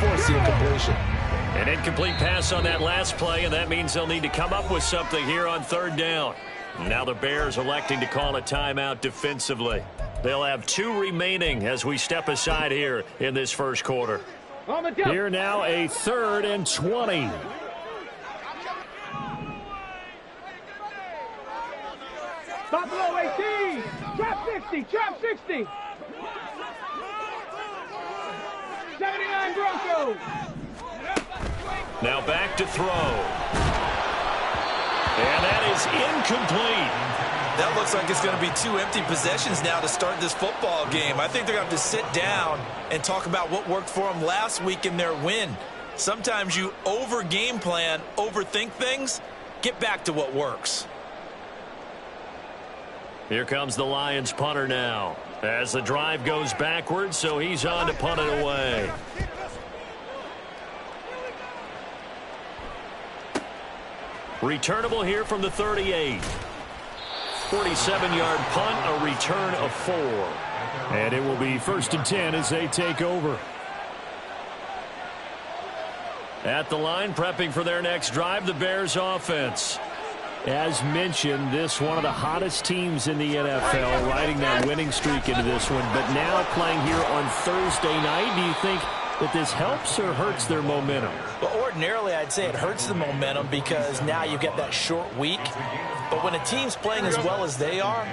force the incompletion. An incomplete pass on that last play, and that means they'll need to come up with something here on third down. Now the Bears electing to call a timeout defensively. They'll have 2 remaining as we step aside here in this first quarter. Here now a 3rd and 20. Stop below 18. Trap 60. Trap 60. 79 Broncos. Now back to throw. And that is incomplete. That looks like it's going to be 2 empty possessions now to start this football game. I think they're going to have to sit down and talk about what worked for them last week in their win. Sometimes you over-game plan, overthink things. Get back to what works. Here comes the Lions punter now. As the drive goes backwards, so he's on to punt it away. Returnable here from the 38. 47-yard punt, a return of 4. And it will be 1st and 10 as they take over. At the line, prepping for their next drive, the Bears offense. As mentioned, this one of the hottest teams in the NFL, riding that winning streak into this one. But now playing here on Thursday night, do you think that this helps or hurts their momentum? Well, ordinarily, I'd say it hurts the momentum because now you get that short week. But when a team's playing as well as they are,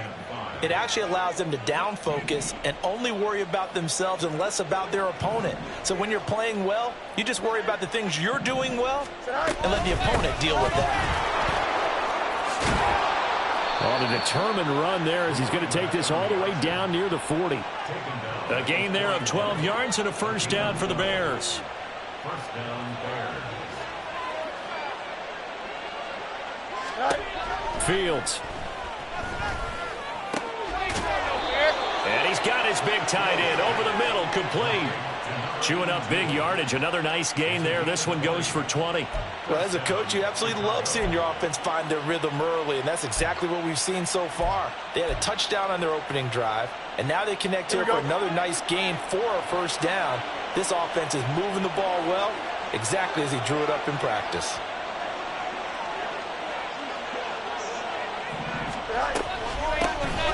it actually allows them to down focus and only worry about themselves and less about their opponent. So when you're playing well, you just worry about the things you're doing well and let the opponent deal with that. On a determined run there as he's going to take this all the way down near the 40. A gain there of 12 yards and a first down for the Bears. First down, Bears. Fields. And he's got his big tight end over the middle, complete. Chewing up big yardage. Another nice gain there. This one goes for 20. Well, as a coach, you absolutely love seeing your offense find their rhythm early, and that's exactly what we've seen so far. They had a touchdown on their opening drive, and now they connect here for another nice gain for a first down. This offense is moving the ball well, exactly as he drew it up in practice.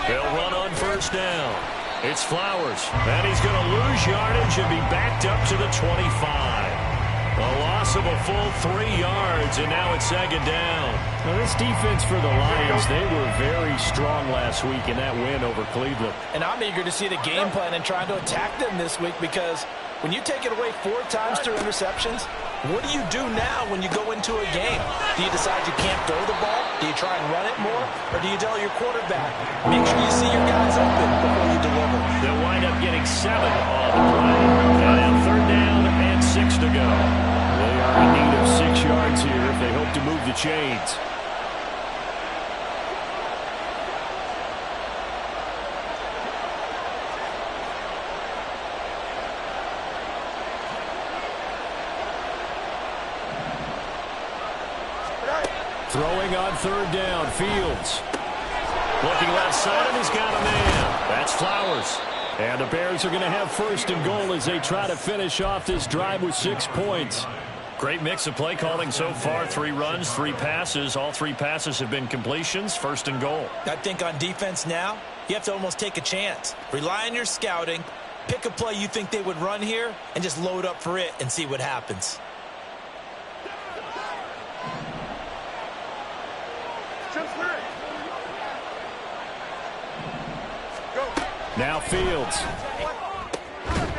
They'll run on first down. It's Flowers, and he's going to lose yardage and be backed up to the 25. A loss of a full 3 yards, and now it's 2nd down. Now this defense for the Lions, they were very strong last week in that win over Cleveland. And I'm eager to see the game plan and trying to attack them this week because when you take it away 4 times through interceptions, what do you do now when you go into a game? Do you decide you can't throw the ball? Do you try and run it more? Or do you tell your quarterback, make sure you see your guys open before you deliver? They'll wind up getting 7 on the play. Now 3rd down and 6 to go. They are in need of 6 yards here if they hope to move the chains. Throwing on 3rd down, Fields. Looking left side, and he's got a man. That's Flowers. And the Bears are going to have 1st and goal as they try to finish off this drive with 6 points. Great mix of play calling so far. 3 runs, 3 passes. All 3 passes have been completions. 1st and goal. I think on defense now, you have to almost take a chance. Rely on your scouting. Pick a play you think they would run here and just load up for it and see what happens. Now Fields.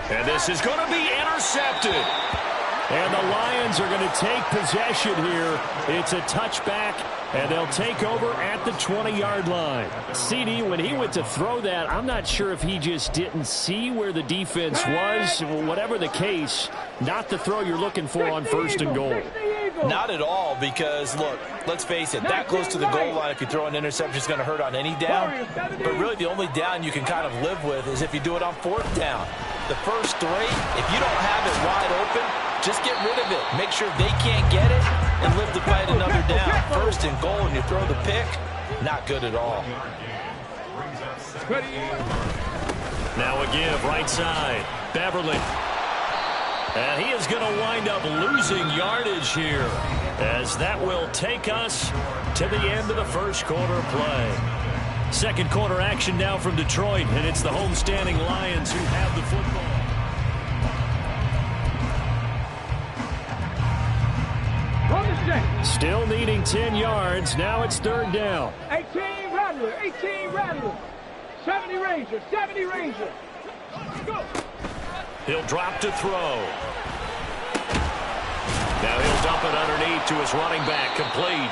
And this is going to be intercepted. And the Lions are going to take possession here. It's a touchback, and they'll take over at the 20-yard line. CD, when he went to throw that, I'm not sure if he just didn't see where the defense was. Whatever the case, not the throw you're looking for on 1st and goal. Not at all, because, look, let's face it, that close to the goal line, if you throw an interception, is going to hurt on any down. But really, the only down you can kind of live with is if you do it on 4th down. The first 3, if you don't have it wide open, just get rid of it. Make sure they can't get it and live to fight another down. 1st and goal, and you throw the pick, not good at all. Now a give, right side. Beverly. And he is going to wind up losing yardage here, as that will take us to the end of the first quarter play. Second quarter action now from Detroit, and it's the homestanding Lions who have the football. Still needing 10 yards. Now it's third down. 18 Rattler, 18 Rattler. 70 Ranger, 70 Ranger. Go. He'll drop to throw. Now he'll dump it underneath to his running back, complete.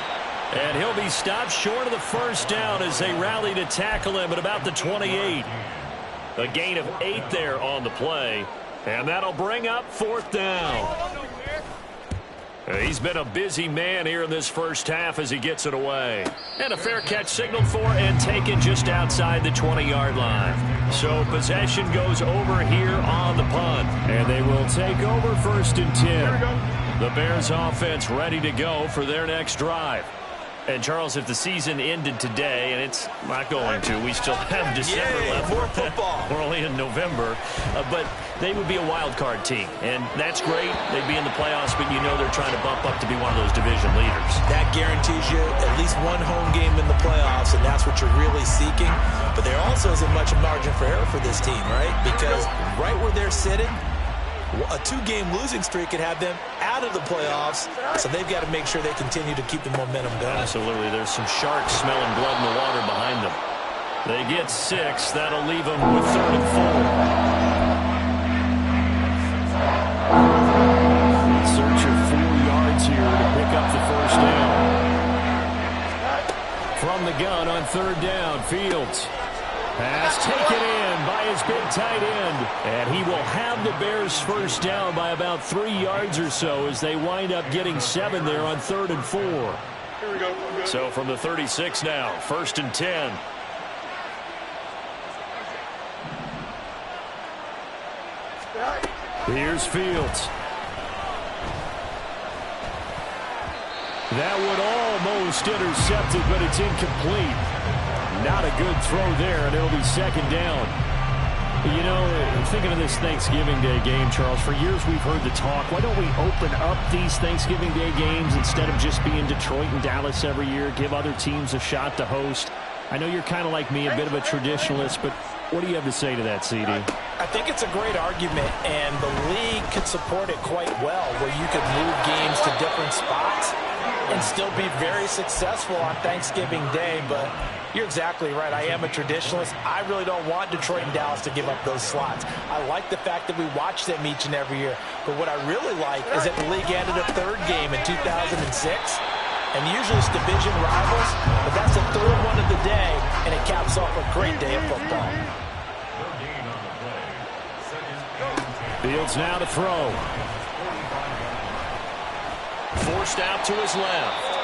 And he'll be stopped short of the first down as they rally to tackle him at about the 28. A gain of 8 there on the play. And that'll bring up fourth down. He's been a busy man here in this first half as he gets it away. And a fair catch signaled for and taken just outside the 20-yard line. So possession goes over here on the punt. And they will take over first and 10. The Bears offense ready to go for their next drive. And, Charles, if the season ended today, and it's not going to, we still have December left. More football. We're only in November. But they would be a wild card team. And that's great. They'd be in the playoffs, but you know they're trying to bump up to be one of those division leaders. That guarantees you at least one home game in the playoffs, and that's what you're really seeking. But there also isn't much margin for error for this team, right? Because right where they're sitting, a 2-game losing streak could have them out of the playoffs, so they've got to make sure they continue to keep the momentum going. Absolutely. There's some sharks smelling blood in the water behind them. They get 6. That'll leave them with 3rd and 4. In search of 4 yards here to pick up the first down. From the gun on 3rd down, Fields. Pass taken in by his big tight end. And he will have the Bears first down by about 3 yards or so as they wind up getting 7 there on 3rd and 4. Here we go. So from the 36 now, 1st and 10. Here's Fields. That would almost intercept it, but it's incomplete. Not a good throw there, and it'll be 2nd down. You know, thinking of this Thanksgiving Day game, Charles, for years we've heard the talk, why don't we open up these Thanksgiving Day games instead of just being Detroit and Dallas every year, give other teams a shot to host? I know you're kind of like me, a bit of a traditionalist, but what do you have to say to that, CD? I think it's a great argument, and the league could support it quite well, where you could move games to different spots and still be very successful on Thanksgiving Day. But you're exactly right. I am a traditionalist. I really don't want Detroit and Dallas to give up those slots. I like the fact that we watch them each and every year. But what I really like is that the league added a 3rd game in 2006. And usually it's division rivals, but that's the 3rd one of the day, and it caps off a great day of football. Fields now to throw. Forced out to his left.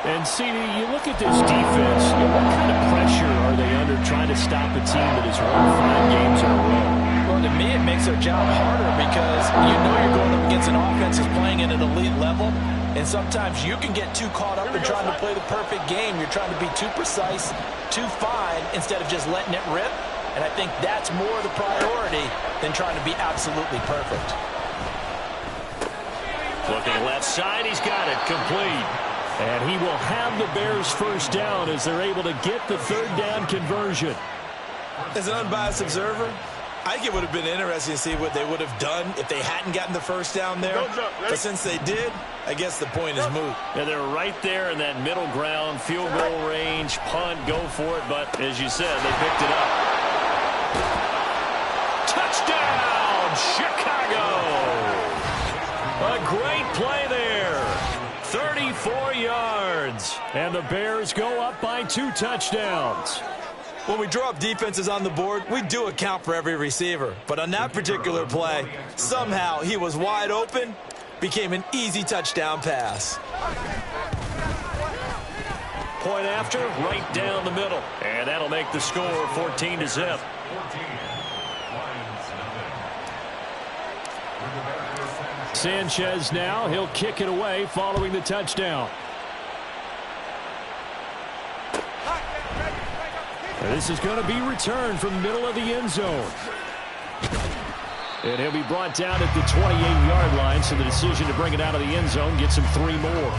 And, CD, you look at this defense, what kind of pressure are they under trying to stop a team that has won 5 games in a row? Well, to me, it makes their job harder because you know you're going up against an offense that's playing at an elite level, and sometimes you can get too caught up in trying to play the perfect game. You're trying to be too precise, too fine, instead of just letting it rip. And I think that's more the priority than trying to be absolutely perfect. Looking left side, he's got it, complete. And he will have the Bears first down as they're able to get the 3rd down conversion. As an unbiased observer, I think it would have been interesting to see what they would have done if they hadn't gotten the first down there. But since they did, I guess the point is moot. Yeah, they're right there in that middle ground, field goal range, punt, go for it. But as you said, they picked it up. Touchdown, Chicago! A great play there. 34 yards. And the Bears go up by 2 touchdowns. When we draw up defenses on the board, we do account for every receiver. But on that particular play, somehow he was wide open, became an easy touchdown pass. Point after, right down the middle. And that'll make the score 14-0. Sanchez now, he'll kick it away following the touchdown. This is going to be returned from the middle of the end zone. And he'll be brought down at the 28-yard line, so the decision to bring it out of the end zone gets him 3 more.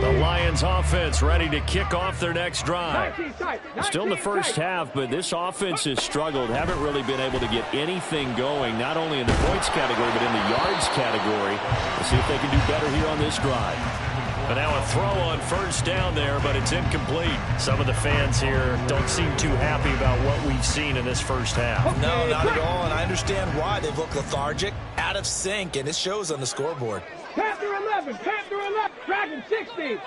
The Lions offense ready to kick off their next drive. Still in the first half, but this offense has struggled. Haven't really been able to get anything going, not only in the points category, but in the yards category. We'll see if they can do better here on this drive. But now a throw on first down there, but it's incomplete. Some of the fans here don't seem too happy about what we've seen in this first half. No, not at all, and I understand why. They've looked lethargic, out of sync, and it shows on the scoreboard. Panther 11, Panther 11, Dragon 60.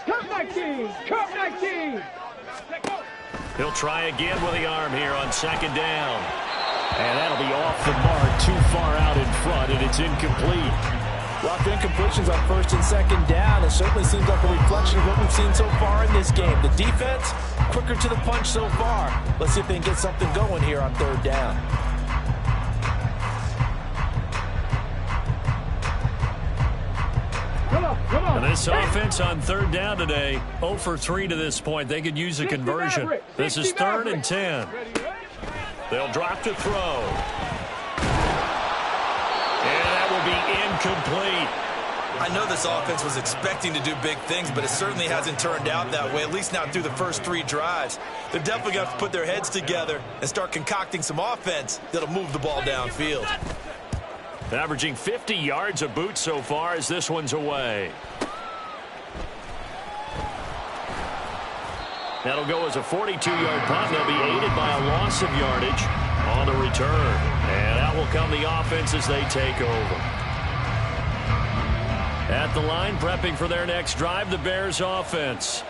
Cup 19, Cup 19. He'll try again with the arm here on second down. And that'll be off the mark, too far out in front, and it's incomplete. Lots of incompletions on first and second down. It certainly seems like a reflection of what we've seen so far in this game. The defense, quicker to the punch so far. Let's see if they can get something going here on third down. Come on. And this offense on third down today, 0 for 3 to this point. They could use a conversion. This is 3rd and 10. They'll drop to throw. And that will be incomplete. I know this offense was expecting to do big things, but it certainly hasn't turned out that way, at least not through the first 3 drives. They're definitely going to have to put their heads together and start concocting some offense that'll move the ball downfield. Averaging 50 yards a boot so far as this one's away. That'll go as a 42-yard punt. They'll be aided by a loss of yardage on the return. And that will come the offense as they take over. At the line, prepping for their next drive, the Bears offense.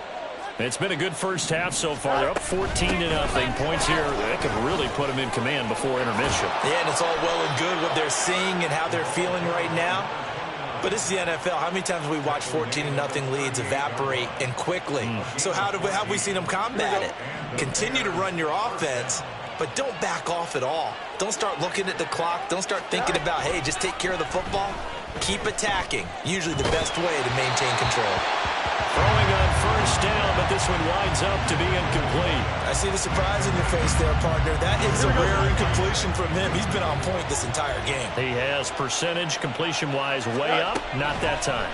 It's been a good first half so far. They're up 14-0. Points here, that could really put them in command before intermission. Yeah, and it's all well and good what they're seeing and how they're feeling right now. But this is the NFL. How many times have we watched 14-0 leads evaporate and quickly? So how have we seen them combat it? Continue to run your offense, but don't back off at all. Don't start looking at the clock. Don't start thinking about, hey, just take care of the football. Keep attacking. Usually the best way to maintain control. Throwing on first down, but this one winds up to be incomplete. I see the surprise in your face there, partner. That is a rare incompletion from him. He's been on point this entire game. He has percentage completion-wise way up. Not that time.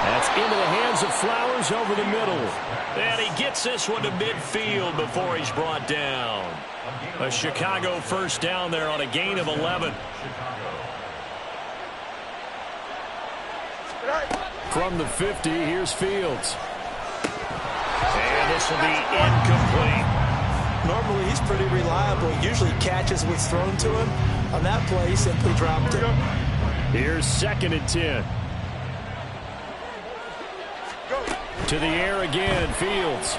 That's into the hands of Flowers over the middle. And he gets this one to midfield before he's brought down. A Chicago first down there on a gain of 11. From the 50, here's Fields. And this will be incomplete. Normally, he's pretty reliable. Usually catches what's thrown to him. On that play, he simply dropped it. Here's 2nd and 10. To the air again, Fields.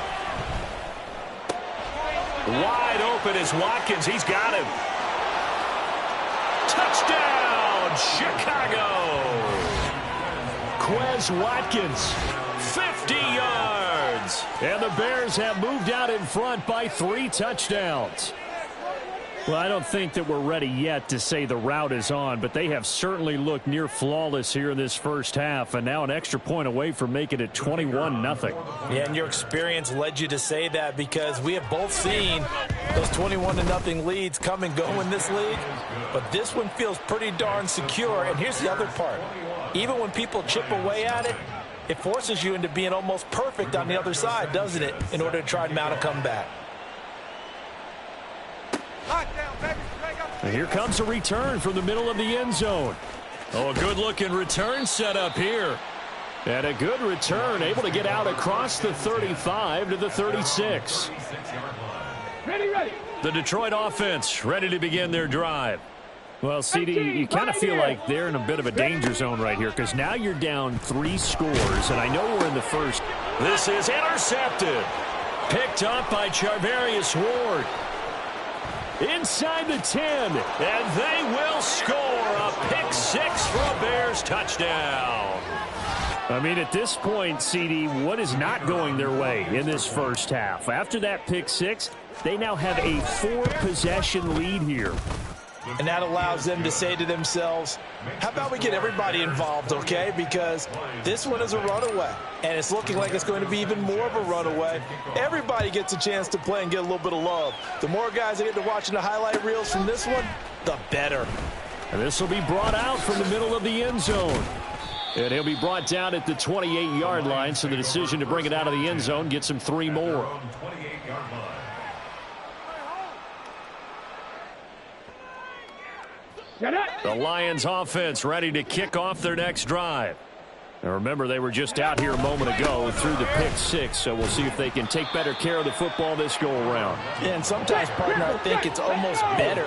Wide open is Watkins. He's got him. Touchdown, Chicago. Quez Watkins. 50 yards. And the Bears have moved out in front by 3 touchdowns. Well, I don't think that we're ready yet to say the route is on, but they have certainly looked near flawless here in this first half, and now an extra point away from making it 21-0. Yeah, and your experience led you to say that because we have both seen those 21-0 leads come and go in this league, but this one feels pretty darn secure. And here's the other part. Even when people chip away at it, it forces you into being almost perfect on the other side, doesn't it, in order to try and mount a comeback. And here comes a return from the middle of the end zone. Oh, a good-looking return set up here. And a good return, able to get out across the 35 to the 36. Ready. The Detroit offense ready to begin their drive. Well, CD, you kind of feel like they're in a bit of a danger zone right here because now you're down 3 scores, and I know we're in the first. This is intercepted. Picked up by Charvarius Ward. Inside the 10. And they will score a pick-6 for a Bears touchdown. I mean, at this point, CD, what is not going their way in this first half? After that pick-6, they now have a 4-possession lead here. And that allows them to say to themselves, how about we get everybody involved, okay? Because this one is a runaway, and it's looking like it's going to be even more of a runaway. Everybody gets a chance to play and get a little bit of love. The more guys that get to watching the highlight reels from this one, the better. And this will be brought out from the middle of the end zone. And he'll be brought down at the 28-yard line, so the decision to bring it out of the end zone gets him 3 more. The Lions offense ready to kick off their next drive. Now remember, they were just out here a moment ago through the pick 6, so we'll see if they can take better care of the football this go-around. Yeah, and sometimes, partner, I think it's almost better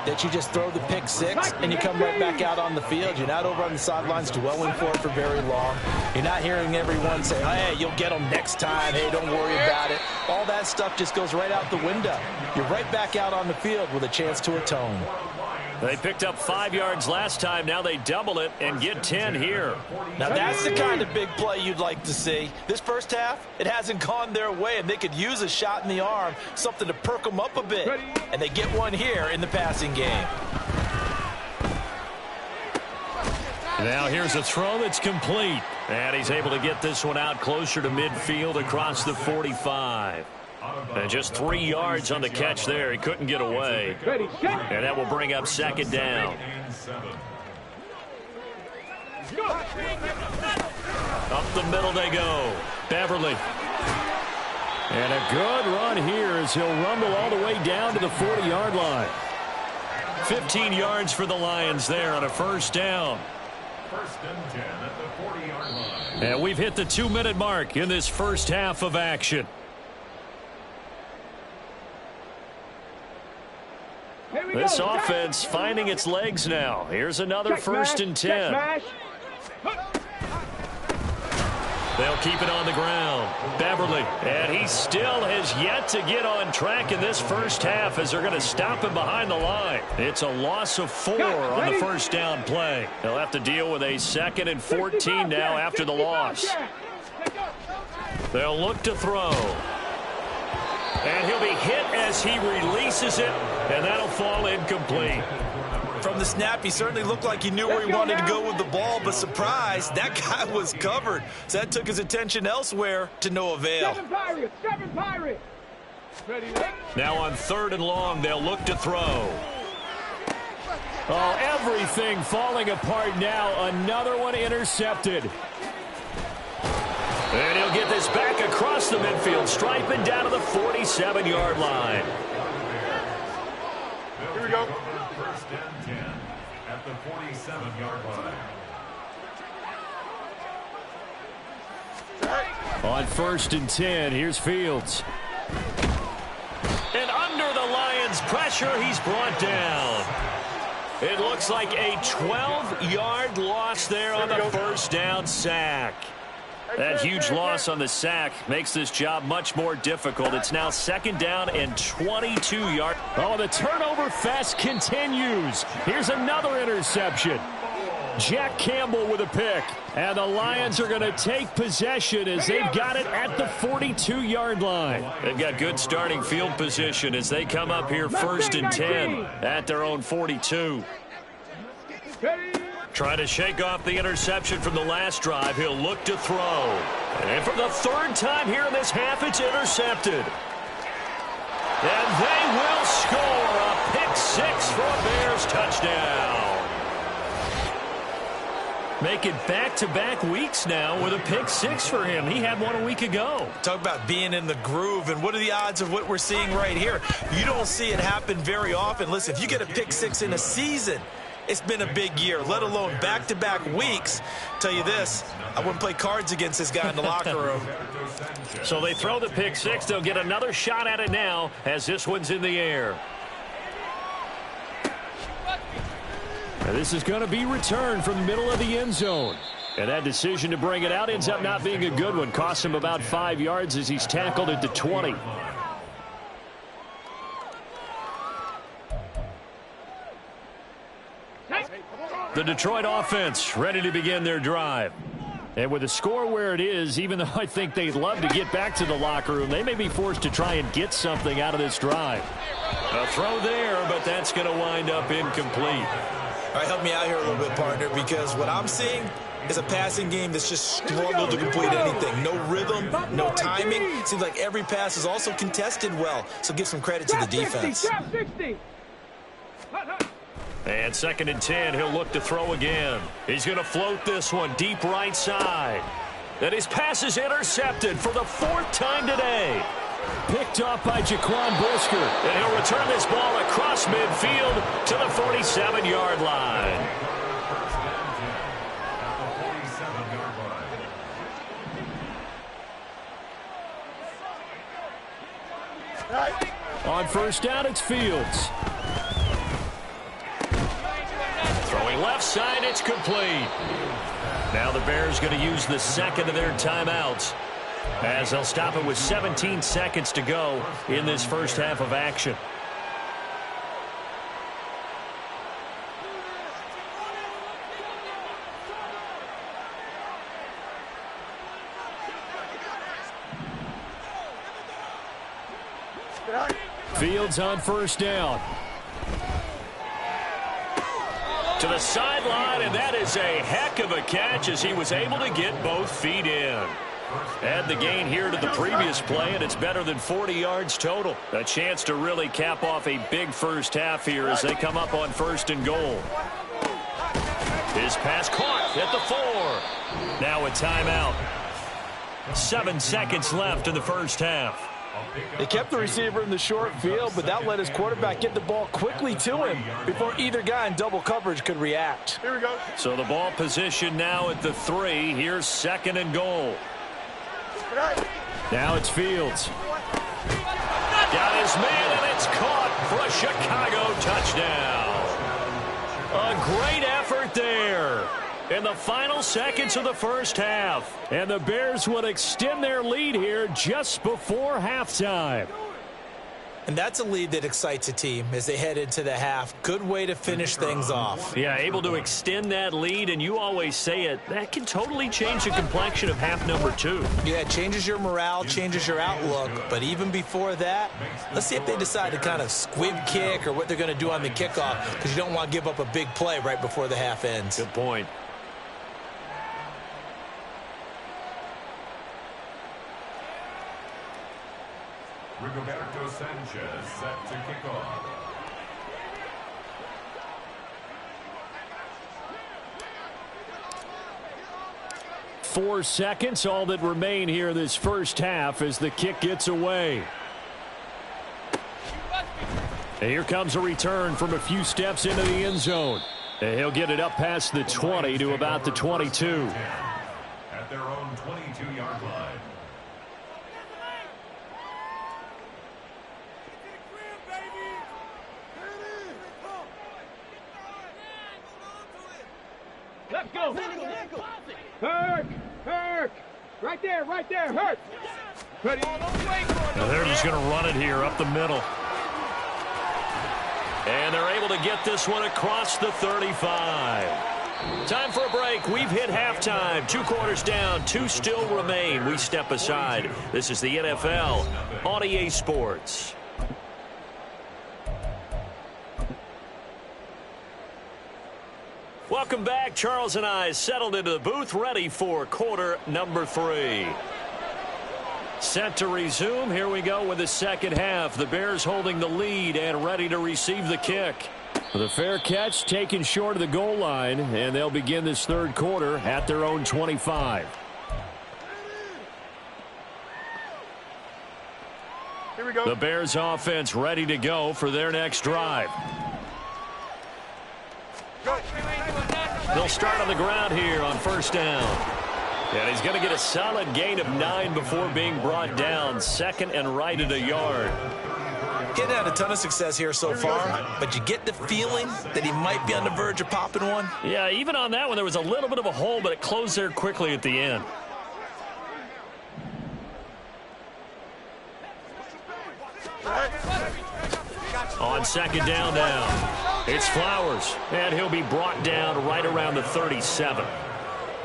that you just throw the pick 6 and you come right back out on the field. You're not over on the sidelines dwelling for it for very long. You're not hearing everyone say, hey, you'll get them next time. Hey, don't worry about it. All that stuff just goes right out the window. You're right back out on the field with a chance to atone. They picked up 5 yards last time. Now they double it and get 10 here. Now that's the kind of big play you'd like to see. This first half, it hasn't gone their way, and they could use a shot in the arm, something to perk them up a bit. And they get one here in the passing game. Now here's a throw that's complete. And he's able to get this one out closer to midfield across the 45. And just 3 yards on the catch there. He couldn't get away. And that will bring up second down. Up the middle they go. Beverly. And a good run here as he'll rumble all the way down to the 40-yard line. 15 yards for the Lions there on a first down. First and 10 at the 40-yard line. And we've hit the 2-minute mark in this first half of action. This offense finding its legs now. Here's another first and 10. They'll keep it on the ground. Beverly, and he still has yet to get on track in this first half as they're going to stop him behind the line. It's a loss of 4 on the first down play. They'll have to deal with a 2nd and 14 now after the loss. They'll look to throw. And he'll be hit as he releases it, and that'll fall incomplete. From the snap, he certainly looked like he knew where he wanted to go with the ball, but surprise, that guy was covered. So that took his attention elsewhere to no avail. Seven Pirates. Now on 3rd and long, they'll look to throw. Oh, everything falling apart now. Another one intercepted. And he'll get this back across the midfield stripe and down to the 47-yard line. Here we go. First and 10 at the 47-yard line. On 1st and 10, here's Fields. And under the Lions' pressure, he's brought down. It looks like a 12-yard loss there on the first down sack. That huge loss on the sack makes this job much more difficult. It's now 2nd down and 22 yards. Oh, the turnover fest continues. Here's another interception. Jack Campbell with a pick. And the Lions are going to take possession as they've got it at the 42-yard line. They've got good starting field position as they come up here 1st and 10 at their own 42. Trying to shake off the interception from the last drive. He'll look to throw. And for the 3rd time here in this half, it's intercepted. And they will score a pick 6 for a Bears touchdown. Making back-to-back weeks now with a pick 6 for him. He had one a week ago. Talk about being in the groove, and what are the odds of what we're seeing right here? You don't see it happen very often. Listen, if you get a pick 6 in a season, it's been a big year, let alone back-to-back weeks. Tell you this, I wouldn't play cards against this guy in the locker room. So they throw the pick 6. They'll get another shot at it now as this one's in the air. And this is going to be returned from the middle of the end zone. And that decision to bring it out ends up not being a good one. Costs him about 5 yards as he's tackled at the 20. The Detroit offense ready to begin their drive. And with the score where it is, even though I think they'd love to get back to the locker room, they may be forced to try and get something out of this drive. A throw there, but that's going to wind up incomplete. All right, help me out here a little bit, partner, because what I'm seeing is a passing game that's just struggled to complete anything. No rhythm, no timing. Seems like every pass is also contested well, so give some credit to the defense. And 2nd and 10, he'll look to throw again. He's going to float this one deep right side. And his pass is intercepted for the 4th time today. Picked off by Jaquan Brisker. And he'll return this ball across midfield to the 47-yard line. On 1st down, it's Fields. Throwing left side, it's complete. Now the Bears going to use the 2nd of their timeouts, as they'll stop it with 17 seconds to go in this first half of action. Fields on 1st down. To the sideline, and that is a heck of a catch as he was able to get both feet in. Add the gain here to the previous play, and it's better than 40 yards total. A chance to really cap off a big first half here as they come up on 1st and goal. His pass caught at the 4. Now a timeout. 7 seconds left in the first half. They kept the receiver in the short field, but that let his quarterback get the ball quickly to him before either guy in double coverage could react. Here we go. So the ball position now at the 3. Here's 2nd and goal. Now it's Fields. Got his man, and it's caught for a Chicago touchdown. A great effort there in the final seconds of the first half. And the Bears would extend their lead here just before halftime. And that's a lead that excites a team as they head into the half. Good way to finish things off. Yeah, able to extend that lead, and you always say it, that can totally change the complexion of half number 2. Yeah, it changes your morale, changes your outlook. But even before that, let's see if they decide to kind of squib kick or what they're going to do on the kickoff, because you don't want to give up a big play right before the half ends. Good point. Rigoberto Sanchez set to kick off. Four seconds, all that remain here in this first half as the kick gets away. And here comes a return from a few steps into the end zone. And he'll get it up past the 20 to about the 22. At their own 22-yard line. Let's go. Hurt. Right there, hurt. Now they're just going to run it here up the middle. And they're able to get this one across the 35. Time for a break. We've hit halftime. 2 quarters down, 2 still remain. We step aside. This is the NFL on EA Sports. Welcome back. Charles and I settled into the booth, ready for quarter number 3. Set to resume. Here we go with the second half. The Bears holding the lead and ready to receive the kick. The fair catch taken short of the goal line, and they'll begin this third quarter at their own 25. Here we go. The Bears offense ready to go for their next drive. They'll start on the ground here on first down. And he's going to get a solid gain of 9 before being brought down. 2nd and right at a yard. Getting had a ton of success here so far, but you get the feeling that he might be on the verge of popping one. Yeah, even on that one, there was a little bit of a hole, but it closed there quickly at the end. On second down now, it's Flowers, and he'll be brought down right around the 37.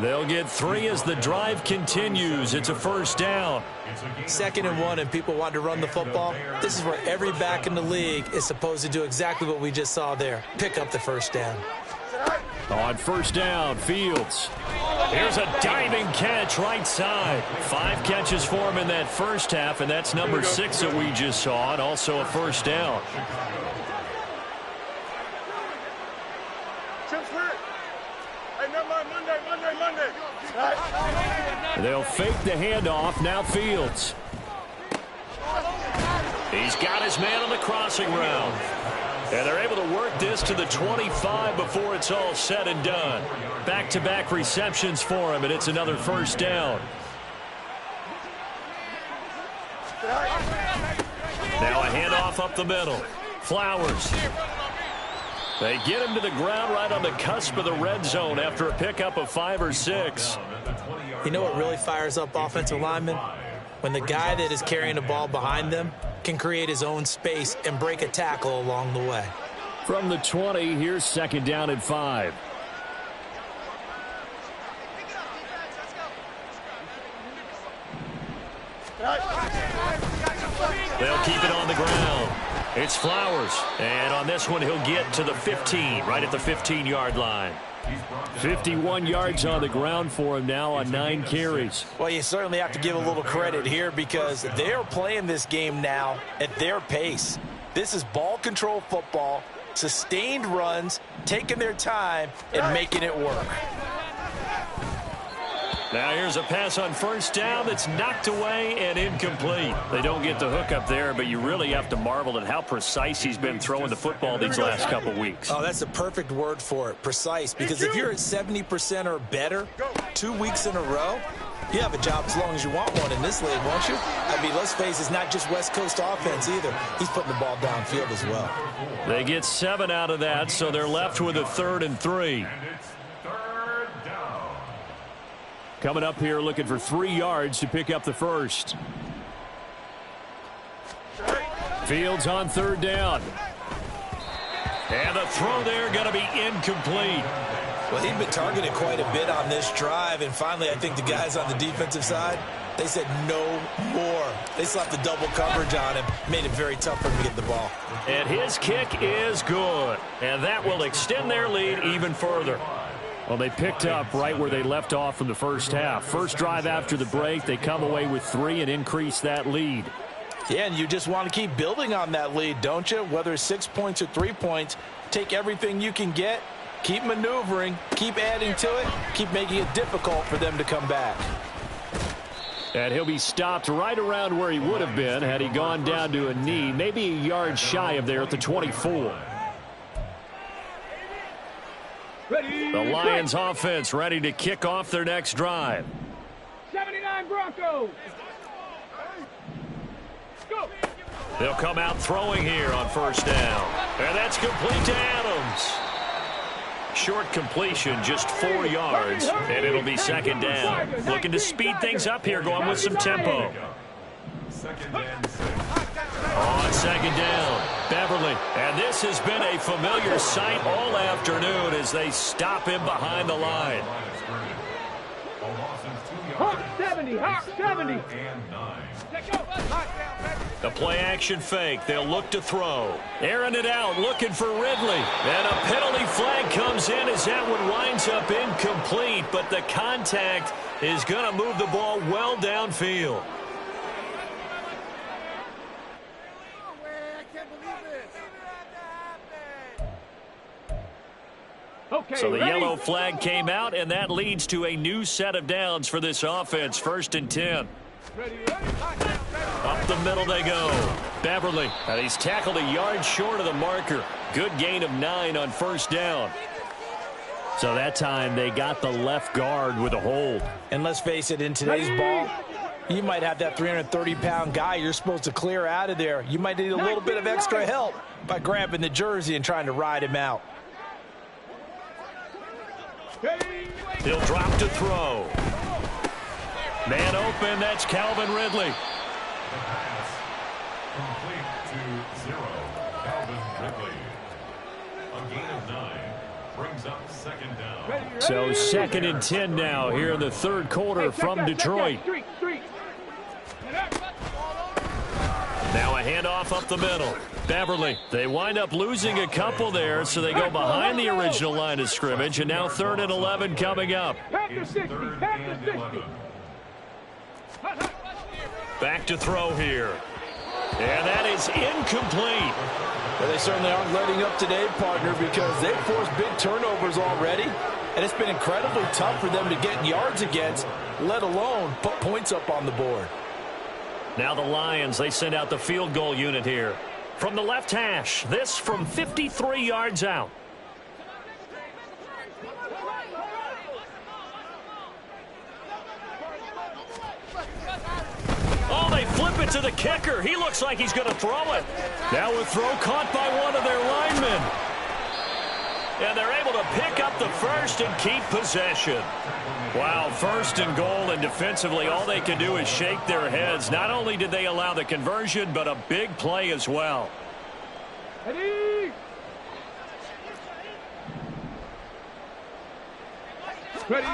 They'll get 3 as the drive continues. It's a first down. 2nd and 1, and people want to run the football. This is where every back in the league is supposed to do exactly what we just saw there. Pick up the first down. On first down, Fields. Here's a diving catch right side. 5 catches for him in that first half, and that's number 6 that we just saw, and also a first down. They'll fake the handoff. Now Fields. He's got his man on the crossing route. And they're able to work this to the 25 before it's all said and done. Back-to-back receptions for him, and it's another first down. Now a handoff up the middle. Flowers. They get him to the ground right on the cusp of the red zone after a pickup of 5 or 6. You know what really fires up offensive linemen? When the guy that is carrying the ball behind them can create his own space and break a tackle along the way. From the 20, here's 2nd down and 5. They'll keep it on the ground. It's Flowers. And on this one, he'll get to the 15, right at the 15-yard line. 51 yards on the ground for him now on 9 carries. Well, you certainly have to give a little credit here because they're playing this game now at their pace. This is ball control football, sustained runs, taking their time, and making it work. Now here's a pass on first down that's knocked away and incomplete. They don't get the hook up there, but you really have to marvel at how precise he's been throwing the football these last couple weeks. Oh, that's a perfect word for it, precise, because if you're at 70% or better 2 weeks in a row, you have a job as long as you want one in this league, won't you? I mean, let's face it, it's not just West Coast offense either. He's putting the ball downfield as well. They get 7 out of that, so they're left with a 3rd and 3. Coming up here looking for 3 yards to pick up the first. Fields on 3rd down. And the throw there going to be incomplete. Well, he'd been targeted quite a bit on this drive, and finally I think the guys on the defensive side, they said no more. They slapped the double coverage on him, made it very tough for him to get the ball. And his kick is good, and that will extend their lead even further. Well, they picked up right where they left off from the first half. First drive after the break, they come away with 3 and increase that lead. Yeah, and you just want to keep building on that lead, don't you? Whether it's 6 points or 3 points, take everything you can get, keep maneuvering, keep adding to it, keep making it difficult for them to come back. And he'll be stopped right around where he would have been had he gone down to a knee, maybe a yard shy of there at the 24. The Lions offense ready to kick off their next drive. 79 Broncos. Go. They'll come out throwing here on first down. And that's complete to Adams. Short completion, just 4 yards, and it'll be 2nd down. Looking to speed things up here, going with some tempo. On 2nd down, Beverly. And this has been a familiar sight all afternoon as they stop him behind the line. Hawk 70, Hawk 70. The play action fake. They'll look to throw. Airing it out, looking for Ridley. And a penalty flag comes in as that one winds up incomplete, but the contact is going to move the ball well downfield. Okay, so the ready? yellow flag came out, and that leads to a new set of downs for this offense. 1st and 10. Ready. Up the middle they go. Beverly, and he's tackled a yard short of the marker. Good gain of 9 on first down. So that time they got the left guard with a hold. And let's face it, in today's ball, you might have that 330-pound guy you're supposed to clear out of there. You might need a little bit of extra help by grabbing the jersey and trying to ride him out. He'll drop to throw. Man open, that's Calvin Ridley. The pass complete to 0. Calvin Ridley. A gain of 9. brings up second down. So 2nd and 10 now here in the third quarter from Detroit. Now a handoff up the middle. Beverly, they wind up losing a couple there, so they go behind the original line of scrimmage, and now 3rd and 11 coming up. Back to throw here. And that is incomplete. Well, they certainly aren't letting up today, partner, because they've forced big turnovers already, and it's been incredibly tough for them to get yards against, let alone put points up on the board. Now the Lions, they send out the field goal unit here. From the left hash, this from 53 yards out. Oh, they flip it to the kicker. He looks like he's going to throw it. Now a throw caught by one of their linemen. And they're able to pick up the first and keep possession. Wow, 1st and goal, and defensively all they can do is shake their heads. Not only did they allow the conversion, but a big play as well. Ready? Ready?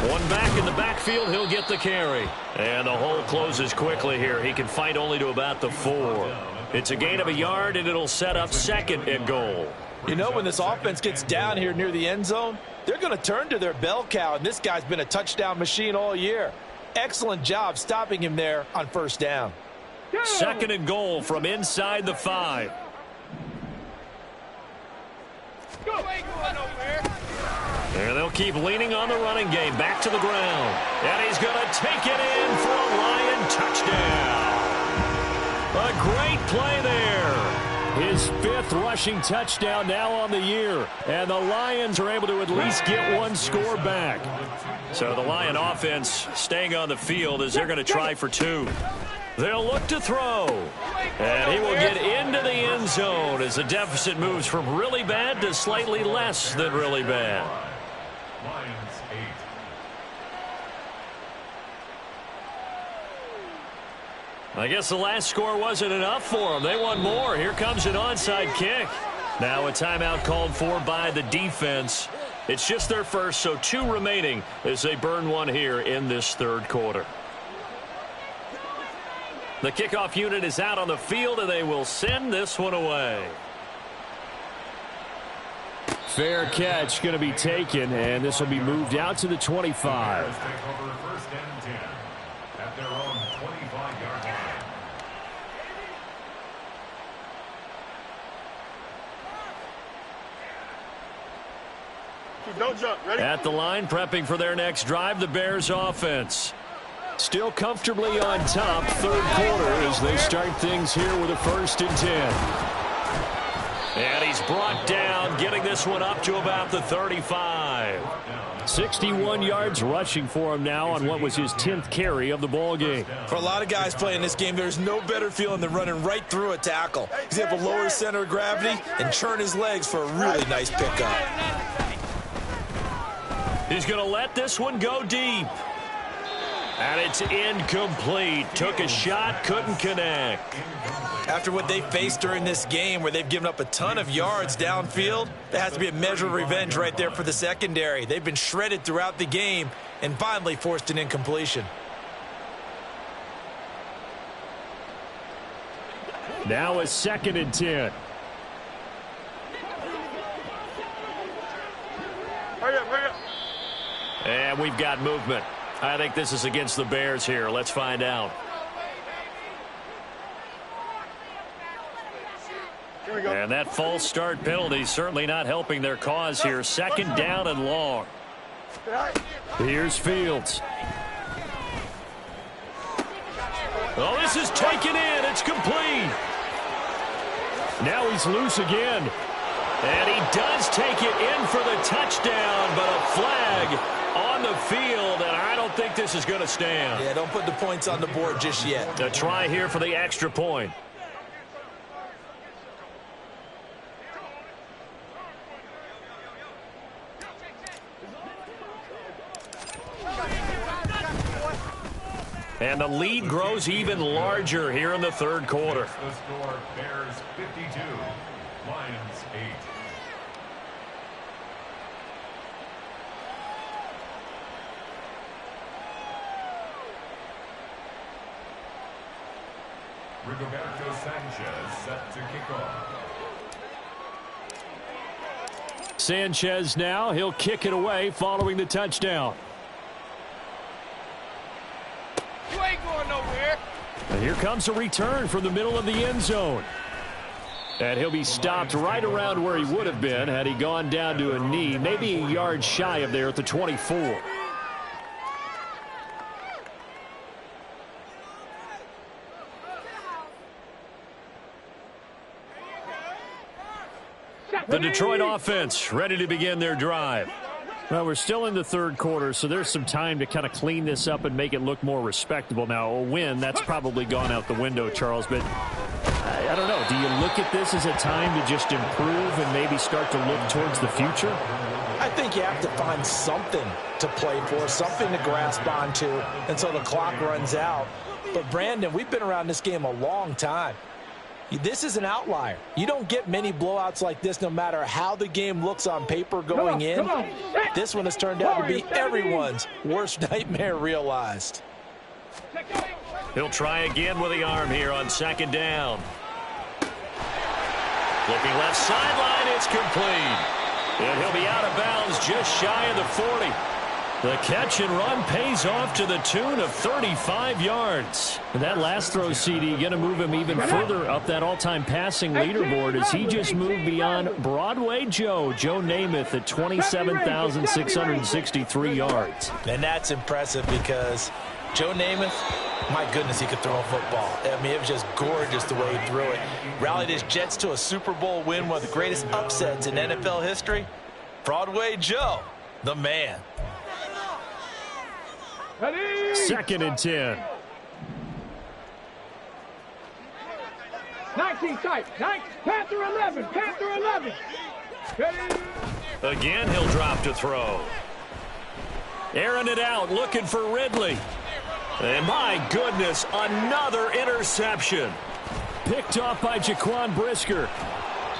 One back in the backfield, he'll get the carry. And the hole closes quickly here. He can fight only to about the 4. It's a gain of a yard, and it'll set up 2nd and goal. You know, when this offense gets down here near the end zone, they're going to turn to their bell cow, and this guy's been a touchdown machine all year. Excellent job stopping him there on 1st down. 2nd and goal from inside the 5. And they'll keep leaning on the running game. Back to the ground. And he's going to take it in for a Lion touchdown. A great play there. His 5th rushing touchdown now on the year. And the Lions are able to at least get one score back. So the Lion offense staying on the field as they're going to try for 2. They'll look to throw. And he will get into the end zone as the deficit moves from really bad to slightly less than really bad. Lions 8. I guess the last score wasn't enough for them. They want more. Here comes an onside kick. Now a timeout called for by the defense. It's just their first, so 2 remaining as they burn one here in this 3rd quarter. The kickoff unit is out on the field, and they will send this one away. Fair catch going to be taken, and this will be moved out to the 25. Take over 1st and 10 at their own 25-yard line. Don't jump. Ready? At the line, prepping for their next drive, the Bears offense. Still comfortably on top, 3rd quarter as they start things here with a 1st and 10. And he's brought down, getting this one up to about the 35. 61 yards rushing for him now on what was his 10th carry of the ball game. For a lot of guys playing this game, there's no better feeling than running right through a tackle. He's able to lower his center of gravity and churn his legs for a really nice pickup. He's going to let this one go deep. And it's incomplete. Took a shot, couldn't connect. After what they faced during this game where they've given up a ton of yards downfield, there has to be a measure of revenge right there for the secondary. They've been shredded throughout the game and finally forced an incompletion. Now a 2nd and 10. Hurry up, hurry up. And we've got movement. I think this is against the Bears here. Let's find out. Here we go. And that false start penalty certainly not helping their cause here. 2nd down and long. Here's Fields. Oh, this is taken in. It's complete. Now he's loose again. And he does take it in for the touchdown, but a flag on the field, and I don't think this is going to stand. Yeah, don't put the points on the board just yet. A try here for the extra point. And the lead grows even larger here in the 3rd quarter. The score, Bears 52, Lions 8. Rigoberto Sanchez set to kick off. Sanchez now, he'll kick it away following the touchdown. You ain't going nowhere. And here comes a return from the middle of the end zone. And he'll be stopped right around where he would have been had he gone down to a knee, maybe a yard shy of there at the 24. The Detroit offense ready to begin their drive. Well, we're still in the third quarter, so there's some time to kind of clean this up and make it look more respectable. Now, a win, that's probably gone out the window, Charles, but I don't know. Do you look at this as a time to just improve and maybe start to look towards the future? I think you have to find something to play for, something to grasp onto until the clock runs out. But, Brandon, we've been around this game a long time. This is an outlier. You don't get many blowouts like this no matter how the game looks on paper going in. This one has turned out to be everyone's worst nightmare realized. He'll try again with the arm here on second down. Looking left sideline, it's complete. And he'll be out of bounds just shy of the 40. The catch and run pays off to the tune of 35 yards. And that last throw, CD, going to move him even further up that all-time passing leaderboard as he just moved beyond Broadway Joe Namath at 27,663 yards. And that's impressive because Joe Namath, my goodness, he could throw a football. I mean, it was just gorgeous the way he threw it. Rallied his Jets to a Super Bowl win, one of the greatest upsets in NFL history. Broadway Joe, the man. Second and 10. 19 tight. Panther 11. Panther 11. Again, he'll drop to throw. Airing it out, looking for Ridley. And my goodness, another interception. Picked off by Jaquan Brisker.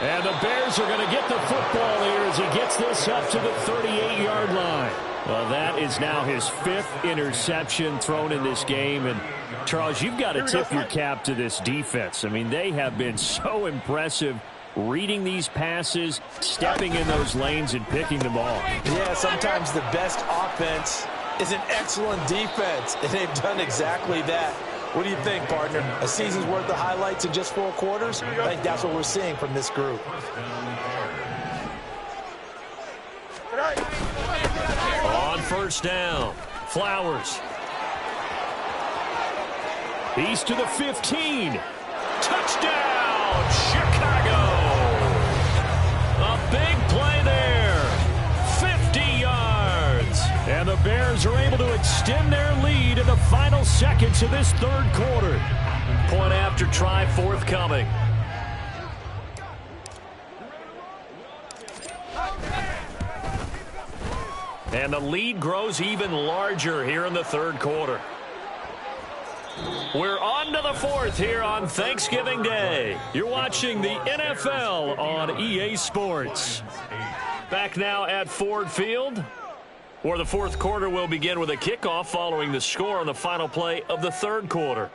And the Bears are going to get the football here as he gets this up to the 38-yard line. Well, that is now his fifth interception thrown in this game. And, Charles, you've got to tip your cap to this defense. I mean, they have been so impressive reading these passes, stepping in those lanes, and picking them off. Yeah, sometimes the best offense is an excellent defense, and they've done exactly that. What do you think, partner? A season's worth of highlights in just 4 quarters? I think that's what we're seeing from this group. On first down, Flowers. He's to the 15. Touchdown, Chicago. A big play there. 50 yards. And the Bears are able to extend their lead in the final seconds of this third quarter. Point after try forthcoming. And the lead grows even larger here in the third quarter. We're on to the fourth here on Thanksgiving Day. You're watching the NFL on EA Sports. Back now at Ford Field, where the fourth quarter will begin with a kickoff following the score on the final play of the third quarter.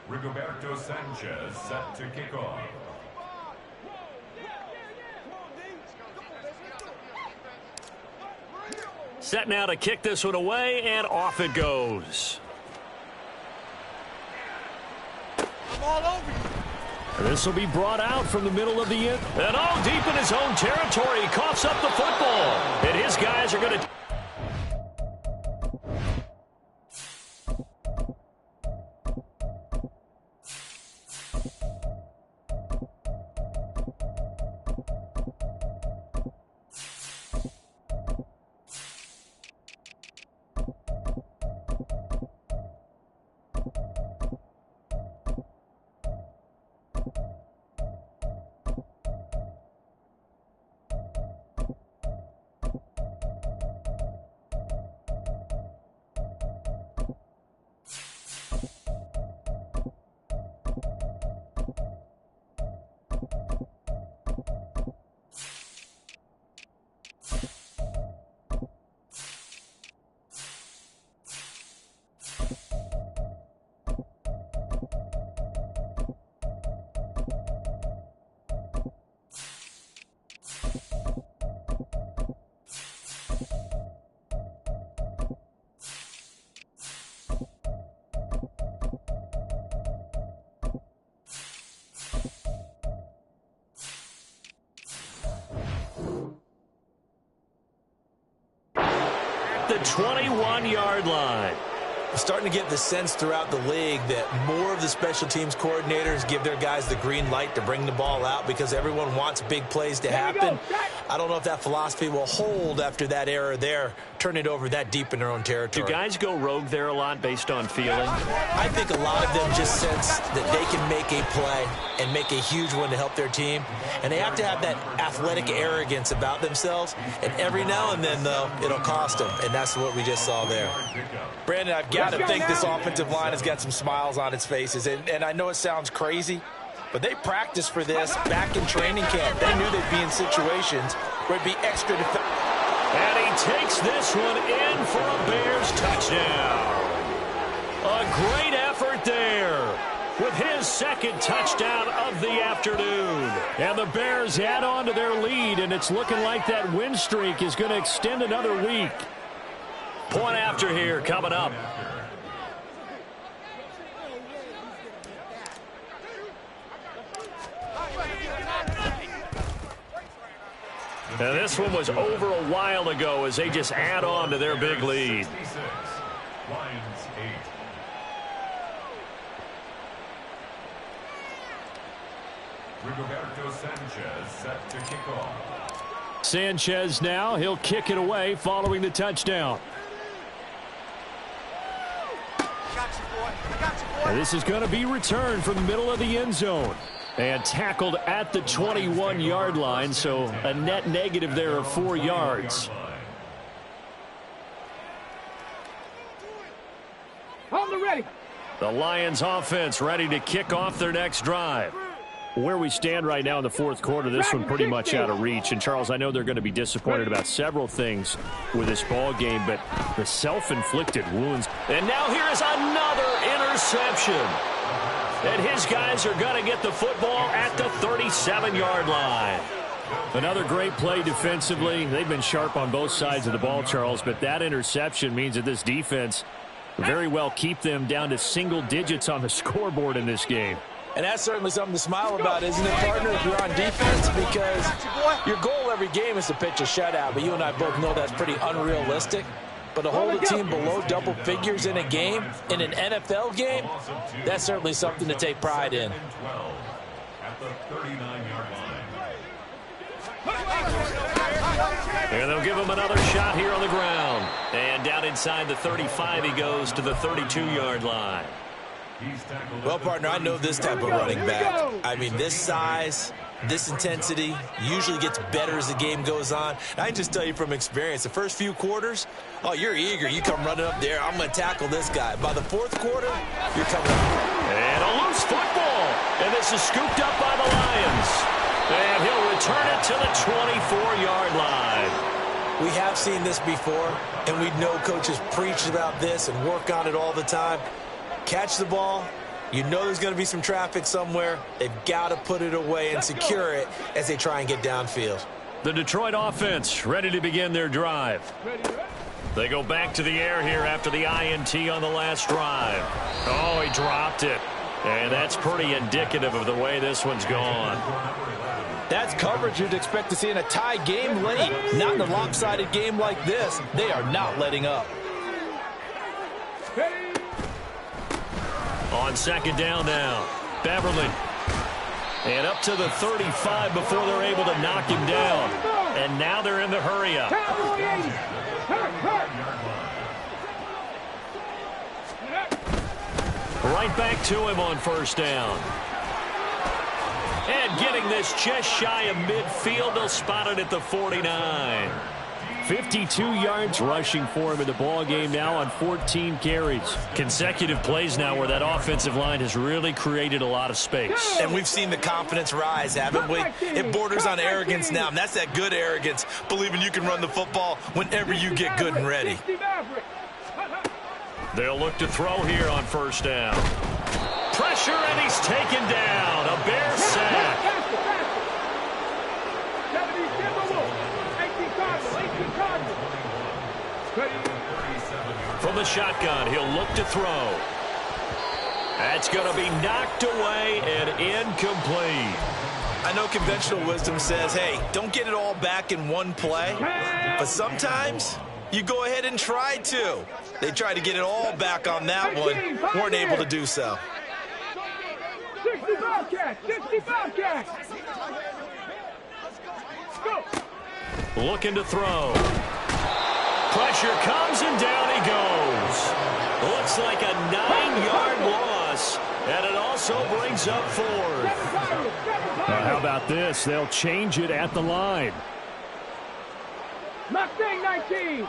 Rigoberto Sanchez set to kick off. Set now to kick this one away, and off it goes. I'm all over you. This will be brought out from the middle of the end. And all deep in his own territory, he coughs up the football. And his guys are going to... at the 21-yard line. Starting to get the sense throughout the league that more of the special teams coordinators give their guys the green light to bring the ball out because everyone wants big plays to happen. I don't know if that philosophy will hold after that error there, turn it over that deep in their own territory. Do guys go rogue there a lot based on feeling? I think a lot of them just sense that they can make a play and make a huge one to help their team. And they have to have that athletic arrogance about themselves. And every now and then, though, it'll cost them. And that's what we just saw there. Brandon, I've got to think this offensive line has got some smiles on its faces. And I know it sounds crazy, but they practiced for this back in training camp. They knew they'd be in situations where it'd be extra defensive. And he takes this one in for a Bears touchdown. A great effort there with his second touchdown of the afternoon. And the Bears add on to their lead, and it's looking like that win streak is going to extend another week. Point after here coming up. And this one was over a while ago as they just add on to their big lead. Lions 8. Rigoberto Sanchez set to kick off. Sanchez now, he'll kick it away following the touchdown. And this is going to be returned from the middle of the end zone. And tackled at the 21-yard line, so a net negative there of 4 yards. Hold it ready. The Lions offense ready to kick off their next drive. Where we stand right now in the fourth quarter, this one pretty much out of reach. And, Charles, I know they're going to be disappointed about several things with this ball game, but the self-inflicted wounds. And now here is another interception. And his guys are going to get the football at the 37-yard line. Another great play defensively. They've been sharp on both sides of the ball, Charles, but that interception means that this defense very well keep them down to single digits on the scoreboard in this game. And that's certainly something to smile about, isn't it, partner, if you're on defense? Because your goal every game is to pitch a shutout, but you and I both know that's pretty unrealistic. But to hold a team below double figures in a game, in an NFL game, that's certainly something to take pride in. At the 39-yard line. And they'll give him another shot here on the ground. And down inside the 35, he goes to the 32-yard line. Well, partner, I know this type of running back. I mean, this size, this intensity usually gets better as the game goes on. And I can just tell you from experience, the first few quarters, oh, you're eager. You come running up there. I'm going to tackle this guy. By the fourth quarter, you're coming up. And a loose football. And this is scooped up by the Lions. And he'll return it to the 24-yard line. We have seen this before, and we know coaches preach about this and work on it all the time. Catch the ball. You know there's going to be some traffic somewhere. They've got to put it away and secure it as they try and get downfield. The Detroit offense ready to begin their drive. They go back to the air here after the INT on the last drive. Oh, he dropped it. And that's pretty indicative of the way this one's gone. That's coverage you'd expect to see in a tie game late. Not in a lopsided game like this. They are not letting up. On second down now, Beverly. And up to the 35 before they're able to knock him down. And now they're in the hurry up. Right back to him on first down. And getting this just shy of midfield, they'll spot it at the 49. 52 yards rushing for him in the ball game now on 14 carries. Consecutive plays now where that offensive line has really created a lot of space. And we've seen the confidence rise, haven't we? It borders on arrogance now, and that's that good arrogance, believing you can run the football whenever you get good and ready. They'll look to throw here on first down. Pressure, and he's taken down. A Bear sack. From the shotgun, he'll look to throw. That's going to be knocked away and incomplete. I know conventional wisdom says, hey, don't get it all back in one play. But sometimes you go ahead and try to. They tried to get it all back on that one. Weren't able to do so. 65 catch. 65 catch. Go. Looking to throw. Pressure comes and down he goes. Looks like a 9-yard loss. And it also brings up 4th. How about this? They'll change it at the line. Mustang 19.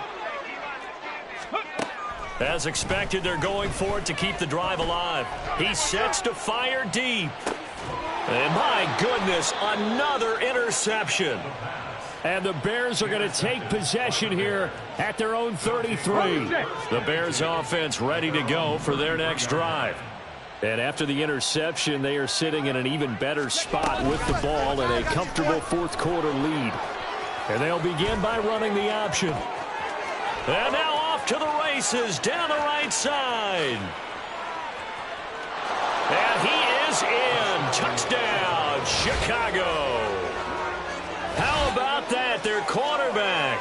As expected, they're going for it to keep the drive alive. He sets to fire deep. And my goodness, another interception. And the Bears are going to take possession here at their own 33. The Bears offense ready to go for their next drive. And after the interception, they are sitting in an even better spot with the ball and a comfortable fourth-quarter lead. And they'll begin by running the option. And now off to the races down the right side. And he is in. Touchdown, Chicago. How about that? Their quarterback,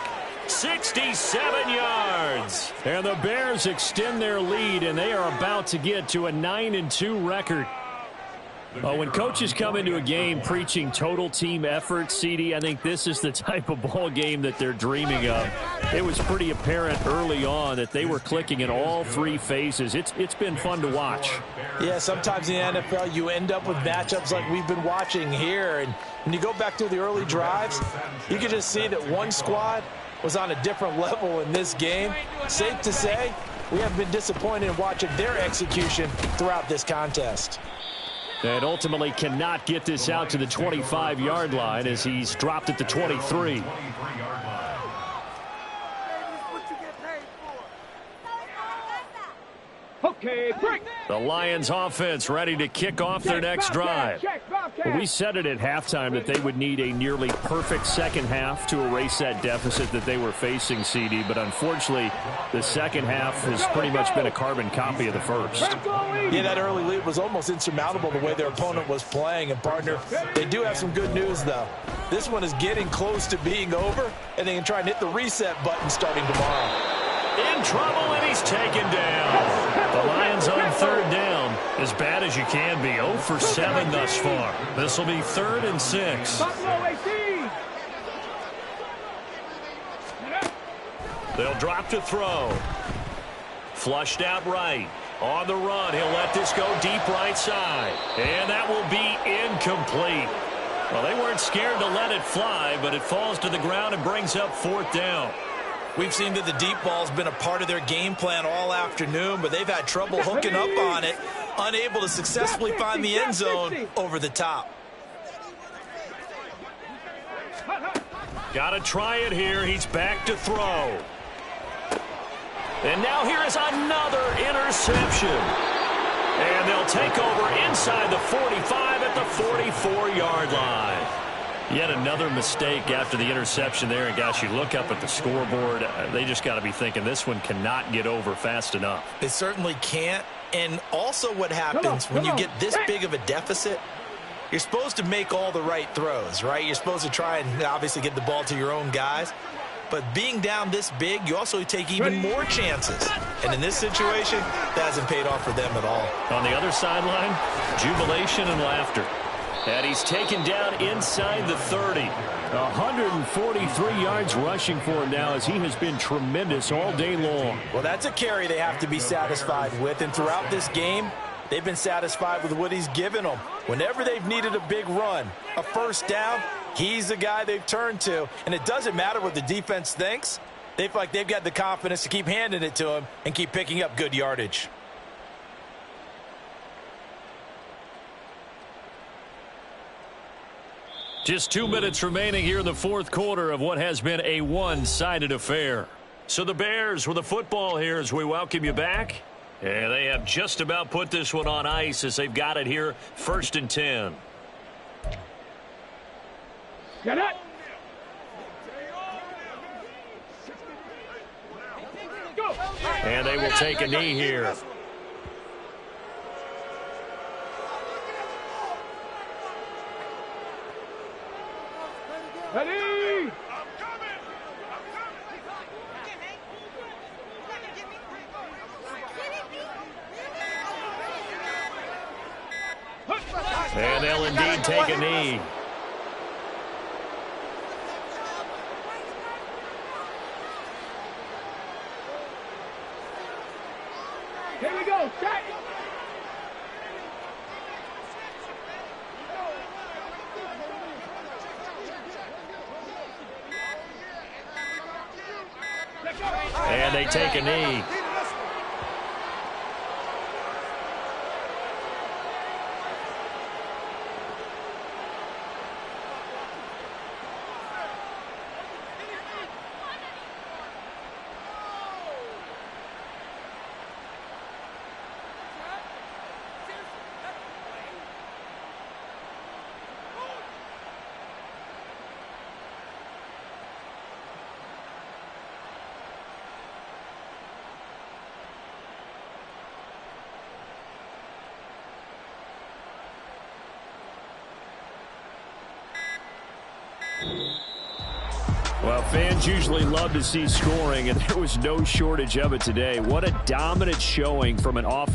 67 yards. And the Bears extend their lead, and they are about to get to a 9-2 record. When coaches come into a game preaching total team effort, CD, I think this is the type of ball game that they're dreaming of. It was pretty apparent early on that they were clicking in all 3 phases. It's been fun to watch. Yeah, sometimes in the NFL you end up with matchups like we've been watching here. And when you go back to the early drives, you can just see that one squad was on a different level in this game. Safe to say, we have been disappointed in watching their execution throughout this contest. And ultimately cannot get this out to the 25-yard line as he's dropped at the 23. Okay, break. The Lions offense ready to kick off their next drive. Well, we said it at halftime that they would need a nearly perfect second half to erase that deficit that they were facing, CD. But unfortunately, the second half has pretty much been a carbon copy of the first. Yeah, that early lead was almost insurmountable the way their opponent was playing. And, partner, they do have some good news, though. This one is getting close to being over, and they can try and hit the reset button starting tomorrow. In trouble, and he's taken down. The Lions on third down, as bad as you can be. 0 for 7 thus far. This will be 3rd and 6. They'll drop to throw. Flushed out right. On the run, he'll let this go deep right side. And that will be incomplete. Well, they weren't scared to let it fly, but it falls to the ground and brings up 4th down. We've seen that the deep ball's been a part of their game plan all afternoon, but they've had trouble hooking up on it, unable to successfully find the end zone over the top. Got to try it here. He's back to throw. And now here is another interception. And they'll take over inside the 45 at the 44-yard line. Yet another mistake after the interception there. And, gosh, you look up at the scoreboard, they just got to be thinking this one cannot get over fast enough. It certainly can't. And also what happens when you get this big of a deficit, you're supposed to make all the right throws, right? You're supposed to try and obviously get the ball to your own guys. But being down this big, you also take even more chances. And in this situation, that hasn't paid off for them at all. On the other sideline, jubilation and laughter. And he's taken down inside the 30. 143 yards rushing for him now as he has been tremendous all day long. Well, that's a carry they have to be satisfied with. And throughout this game, they've been satisfied with what he's given them. Whenever they've needed a big run, a first down, he's the guy they've turned to. And it doesn't matter what the defense thinks. They feel like they've got the confidence to keep handing it to him and keep picking up good yardage. Just 2 minutes remaining here in the fourth quarter of what has been a one-sided affair. So the Bears with the football here as we welcome you back. And they have just about put this one on ice as they've got it here, 1st and 10. Get it. Go. And they will take a knee here. Ready. indeed take a knee. Here we go. Set. And they take a knee. Well, fans usually love to see scoring, and there was no shortage of it today. What a dominant showing from an offense.